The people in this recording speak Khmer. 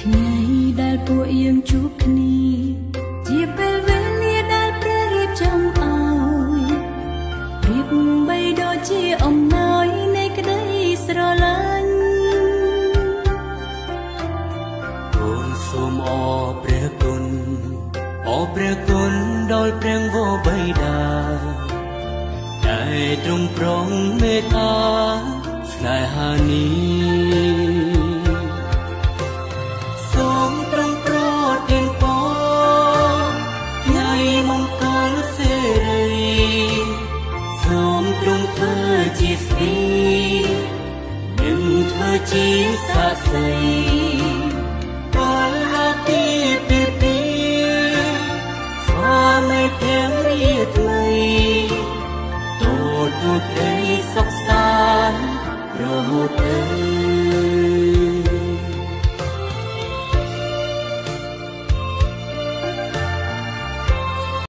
ថ្ងៃដែលពួកយើងជួបគ្នាជាពេលវេលាដែលព្រះរៀបចំឲ្យប្រៀបបីដូចជាអំណោយនៃក្តីស្រឡាញ់អូនសូមអរព្រះគុណអរព្រះគុណដល់ព្រះវរបិតាដែលទ្រង់ប្រងមេត្តាស្នេហានេះសូមទ្រង់ប្រទានពរថ្ងៃមង្គលសិរីសូមទ្រង់ធ្វើជាស្រីនិងធ្វើជាស័ក្តិសិទ្ធិដល់អាទីពីស្វាមីទាំងរាថ្មីទូលទូលសុខសាន្តរហូតទៅ